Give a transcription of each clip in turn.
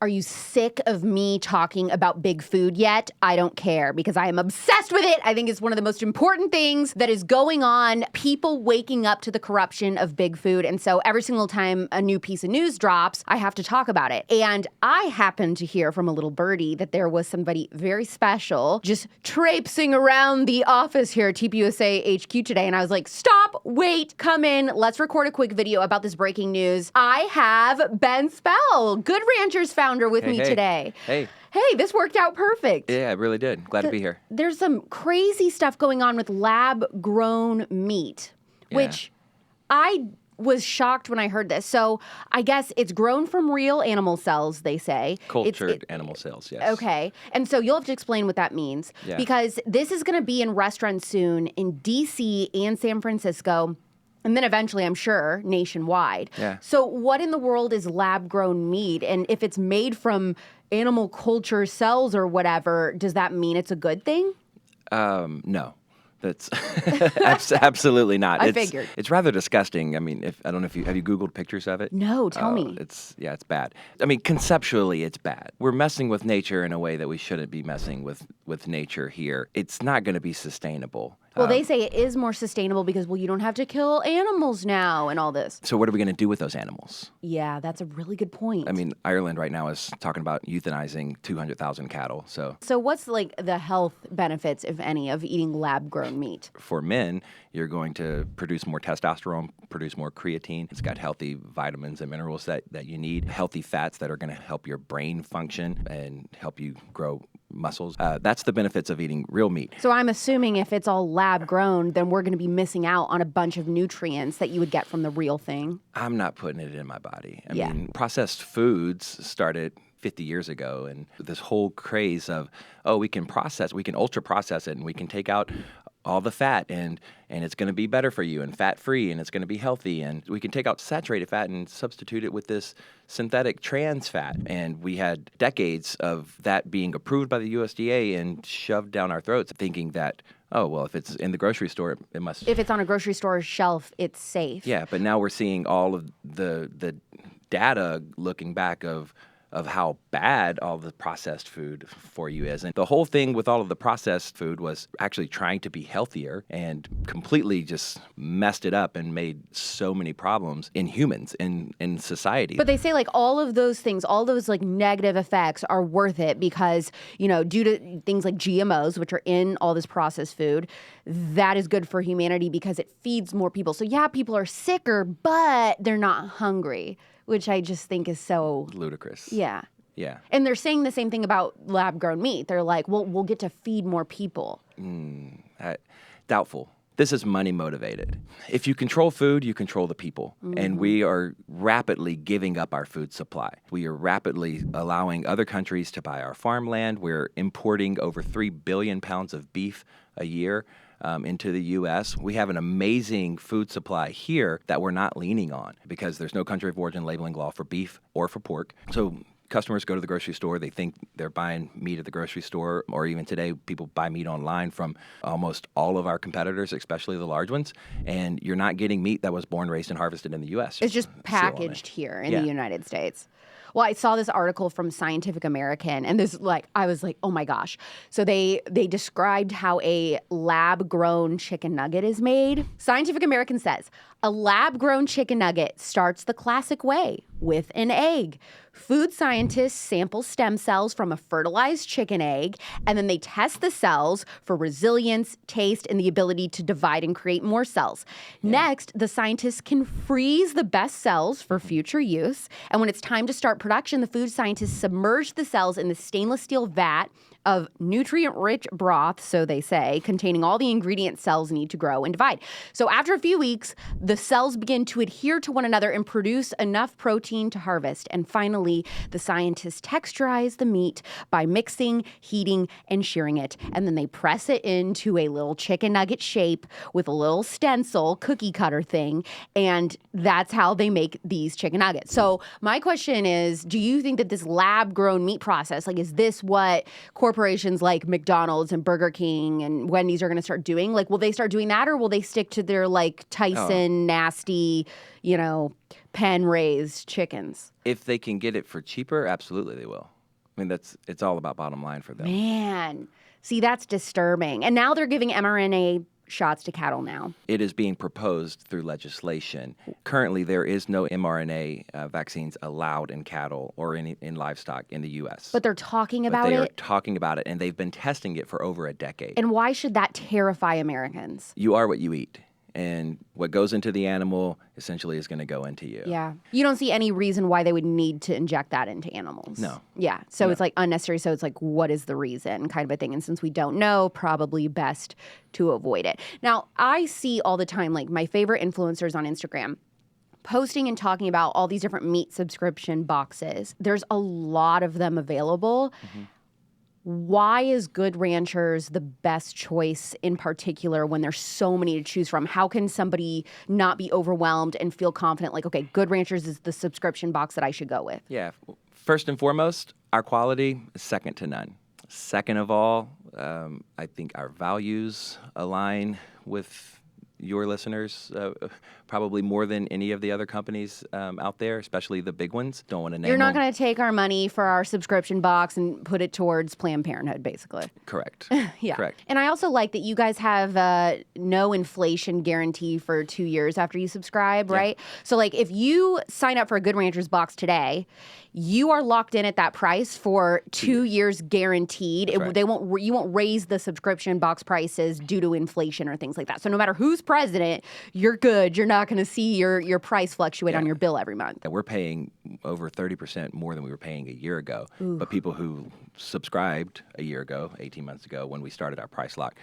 Are you sick of me talking about big food yet? I don't care because I am obsessed with it. I think it's one of the most important things that is going on. People waking up to the corruption of big food. And so every single time a new piece of news drops, I have to talk about it. And I happened to hear from a little birdie that there was somebody very special just traipsing around the office here at TPUSA HQ today. And I was like, stop, wait, come in. Let's record a quick video about this breaking news. I have bombSHELL, Good Ranchers founder, with me today. Hey, this worked out perfect. Yeah, it really did. Glad to be here. There's some crazy stuff going on with lab-grown meat, which I was shocked when I heard this. So I guess it's grown from real animal cells, they say. Cultured animal cells, yes. Okay. And so you'll have to explain what that means. Yeah. Because this is going to be in restaurants soon in D.C. and San Francisco. And then eventually, I'm sure, nationwide. Yeah. So what in the world is lab-grown meat? And if it's made from animal culture cells or whatever, does that mean it's a good thing? No. That's absolutely not. I figured. It's rather disgusting. I mean, I don't know if have you Googled pictures of it? No, tell me. It's bad. I mean, conceptually, it's bad. We're messing with nature in a way that we shouldn't be messing with nature here. It's not going to be sustainable. Well, they say it is more sustainable because, you don't have to kill animals now and all this. So what are we going to do with those animals? Yeah, that's a really good point. I mean, Ireland right now is talking about euthanizing 200,000 cattle. So what's the health benefits, if any, of eating lab-grown meat? For men, you're going to produce more testosterone, produce more creatine. It's got healthy vitamins and minerals that you need, healthy fats that are going to help your brain function and help you grow muscles. That's the benefits of eating real meat. So I'm assuming if it's all lab-grown, then we're going to be missing out on a bunch of nutrients that you would get from the real thing. I'm not putting it in my body. I mean, processed foods started 50 years ago, and this whole craze of, we can ultra process it, and we can take out all the fat, and it's going to be better for you, and fat-free, and it's going to be healthy, and we can take out saturated fat and substitute it with this synthetic trans fat. And we had decades of that being approved by the USDA and shoved down our throats, thinking that, if it's in the grocery store, it must... If it's on a grocery store shelf, it's safe. Yeah, but now we're seeing all of the data looking back of how bad all the processed food for you is. And the whole thing with all of the processed food was actually trying to be healthier and completely just messed it up and made so many problems in humans, in society. But they say all of those things, all those negative effects are worth it because, due to things like GMOs, which are in all this processed food, that is good for humanity because it feeds more people. So yeah, people are sicker, but they're not hungry, which I just think is so... ludicrous. Yeah. Yeah. And they're saying the same thing about lab-grown meat. They're like, we'll get to feed more people. Doubtful. This is money motivated. If you control food, you control the people. Mm-hmm. And we are rapidly giving up our food supply. We are rapidly allowing other countries to buy our farmland. We're importing over 3 billion pounds of beef a year into the U.S. We have an amazing food supply here that we're not leaning on because there's no country of origin labeling law for beef or for pork. So customers go to the grocery store, they think they're buying meat at the grocery store, or even today, people buy meat online from almost all of our competitors, especially the large ones, and you're not getting meat that was born, raised, and harvested in the U.S. It's just packaged here in the United States. Well, I saw this article from Scientific American, and I was like, oh my gosh. So they described how a lab-grown chicken nugget is made. Scientific American says, a lab-grown chicken nugget starts the classic way, with an egg. Food scientists sample stem cells from a fertilized chicken egg, and then they test the cells for resilience, taste, and the ability to divide and create more cells. Yeah. Next, the scientists can freeze the best cells for future use, and when it's time to start production, the food scientists submerge the cells in the stainless steel vat of nutrient-rich broth, so they say, containing all the ingredients cells need to grow and divide. So after a few weeks, the cells begin to adhere to one another and produce enough protein to harvest. And finally, the scientists texturize the meat by mixing, heating, and shearing it. And then they press it into a little chicken nugget shape with a little stencil, cookie cutter thing. And that's how they make these chicken nuggets. So my question is, do you think that this lab-grown meat process, is this what corporations like McDonald's and Burger King and Wendy's are going to start doing? Will they start doing that, or will they stick to their Tyson nasty, pen-raised chickens? If they can get it for cheaper, absolutely they will. I mean, it's all about bottom line for them. Man, see, that's disturbing. And now they're giving mRNA shots to cattle now. It is being proposed through legislation. Currently, there is no mRNA vaccines allowed in cattle or in livestock in the U.S. But they're talking about They it? are talking about it, and they've been testing it for over a decade. And why should that terrify Americans? You are what you eat. And what goes into the animal essentially is going to go into you. Yeah. You don't see any reason why they would need to inject that into animals. No. Yeah. So it's like unnecessary. So it's like, what is the reason kind of a thing? And since we don't know, probably best to avoid it. Now, I see all the time, like my favorite influencers on Instagram posting and talking about all these different meat subscription boxes. There's a lot of them available. Mm-hmm. Why is Good Ranchers the best choice in particular when there's so many to choose from? How can somebody not be overwhelmed and feel confident like, okay, Good Ranchers is the subscription box that I should go with? Yeah. First and foremost, our quality is second to none. Second of all, I think our values align with your listeners probably more than any of the other companies out there, especially the big ones. Don't want to name You're not them. going to take our money for our subscription box and put it towards Planned Parenthood, basically. Correct. Yeah. Correct. And I also like that you guys have no inflation guarantee for 2 years after you subscribe, right? So like if you sign up for a Good Ranchers box today, you are locked in at that price for 2 years guaranteed. You won't raise the subscription box prices due to inflation or things like that. So no matter who's president, you're good. You're not going to see your price fluctuate on your bill every month. We're paying over 30% more than we were paying a year ago. Ooh. But people who subscribed a year ago, 18 months ago, when we started our price lock,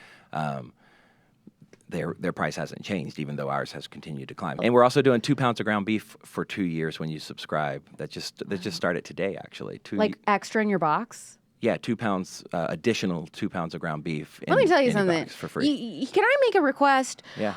their price hasn't changed, even though ours has continued to climb. And we're also doing 2 pounds of ground beef for 2 years when you subscribe. That just started today, actually. Extra in your box? Yeah, 2 pounds, additional 2 pounds of ground beef. Let me tell you something. For free. Can I make a request? Yeah.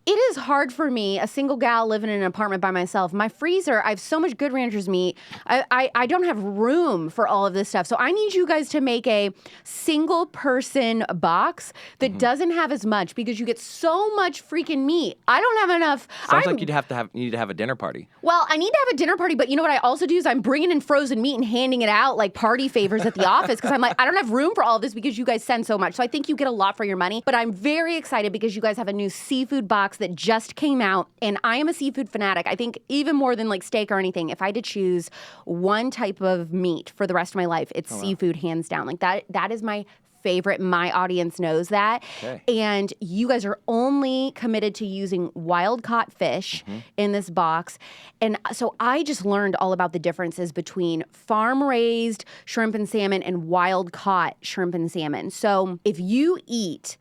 It is hard for me, a single gal living in an apartment by myself. My freezer, I have so much Good Ranchers meat. I don't have room for all of this stuff. So I need you guys to make a single person box that doesn't have as much because you get so much freaking meat. I don't have enough. Sounds like you need to have a dinner party. Well, I need to have a dinner party, but you know what I also do is I'm bringing in frozen meat and handing it out like party favors at the office because I'm like, I don't have room for all of this because you guys send so much. So I think you get a lot for your money. But I'm very excited because you guys have a new seafood box that just came out, and I am a seafood fanatic. I think even more than like steak or anything, if I had to choose one type of meat for the rest of my life, it's seafood, hands down. Like that is my favorite. My audience knows that. Okay. And you guys are only committed to using wild-caught fish in this box. And so I just learned all about the differences between farm-raised shrimp and salmon and wild-caught shrimp and salmon. So if you eat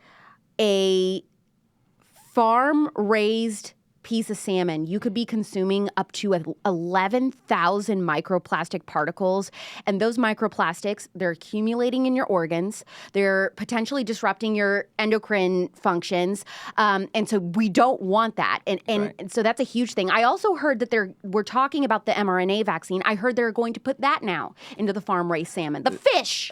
a farm-raised piece of salmon, you could be consuming up to 11,000 microplastic particles. And those microplastics, they're accumulating in your organs. They're potentially disrupting your endocrine functions. And so we don't want that. And so that's a huge thing. I also heard that we're talking about the mRNA vaccine. I heard they're going to put that now into the farm-raised salmon. The fish!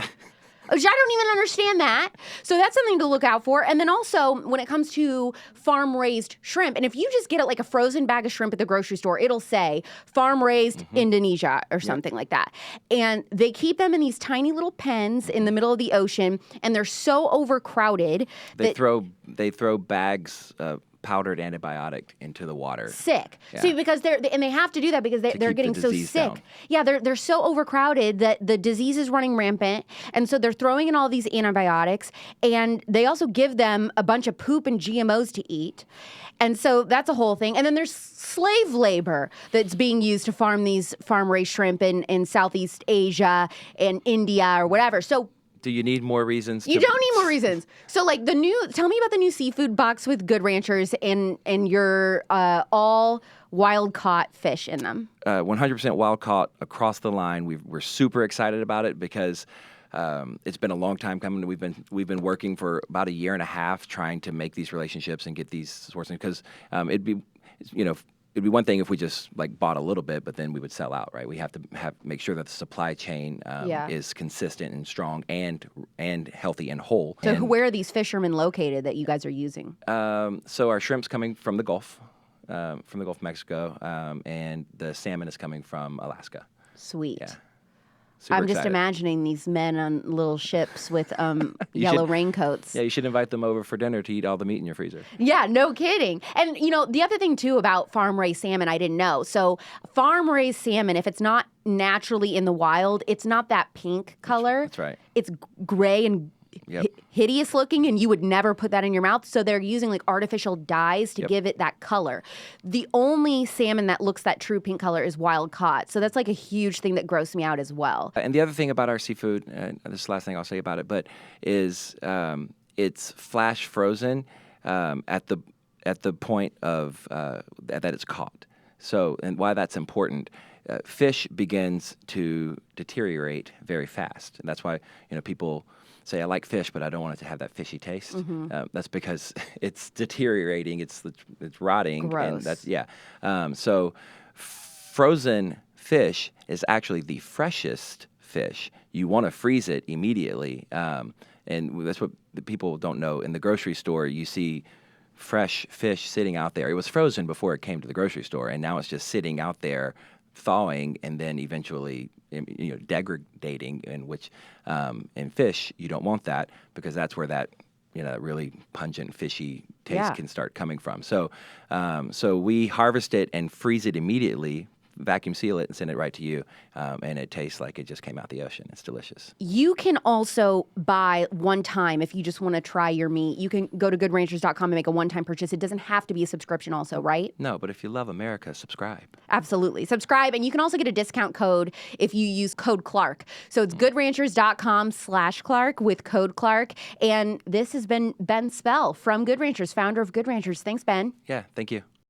Which I don't even understand that. So that's something to look out for. And then also, when it comes to farm-raised shrimp, and if you just get it like a frozen bag of shrimp at the grocery store, it'll say farm-raised Indonesia or something like that. And they keep them in these tiny little pens in the middle of the ocean, and they're so overcrowded. They throw bags of powdered antibiotic into the water. Sick. Yeah. See, because they have to do that because they're getting so sick. Down. Yeah, they're so overcrowded that the disease is running rampant, and so they're throwing in all these antibiotics, and they also give them a bunch of poop and GMOs to eat. And so that's a whole thing. And then there's slave labor that's being used to farm these farm-raised shrimp in Southeast Asia and India or whatever. So do you need more reasons? You don't need more reasons. So, like tell me about the new seafood box with Good Ranchers and your all wild-caught fish in them. 100% wild-caught across the line. We're super excited about it because it's been a long time coming. We've been working for about a year and a half trying to make these relationships and get these sourcing because it'd be one thing if we just like bought a little bit, but then we would sell out, right? We have to make sure that the supply chain is consistent and strong and healthy and whole. So where are these fishermen located that you guys are using? So our shrimp's coming from the Gulf. from the Gulf of Mexico, and the salmon is coming from Alaska. Sweet. Yeah. Super I'm just excited. imagining these men on little ships with yellow raincoats. Yeah, you should invite them over for dinner to eat all the meat in your freezer. Yeah, no kidding. And, the other thing, too, about farm-raised salmon I didn't know. So farm-raised salmon, if it's not naturally in the wild, it's not that pink color. That's right. It's gray and hideous looking, and you would never put that in your mouth. So they're using like artificial dyes to give it that color. The only salmon that looks that true pink color is wild caught. So that's like a huge thing that grossed me out as well. And the other thing about our seafood, this is the last thing I'll say about it, but is it's flash frozen at the point of that it's caught. So, and why that's important. Fish begins to deteriorate very fast, and that's why people say, I like fish, but I don't want it to have that fishy taste. That's because it's deteriorating, it's rotting. Gross. And so frozen fish is actually the freshest fish. You want to freeze it immediately. And that's what the people don't know. In the grocery store, you see fresh fish sitting out there. It was frozen before it came to the grocery store, and now it's just sitting out there thawing and then eventually degrading, in fish you don't want that, because that's where that really pungent fishy taste can start coming from. So we harvest it and freeze it immediately, vacuum seal it and send it right to you, and it tastes like it just came out the ocean. It's delicious. You can also buy one time if you just want to try your meat. You can go to goodranchers.com and make a one-time purchase. It doesn't have to be a subscription also, right? No, but if you love America, subscribe. Absolutely. Subscribe, and you can also get a discount code if you use code Clark. So it's goodranchers.com/Clark with code Clark. And this has been Ben Spell from Good Ranchers, founder of Good Ranchers. Thanks, Ben. Yeah, thank you.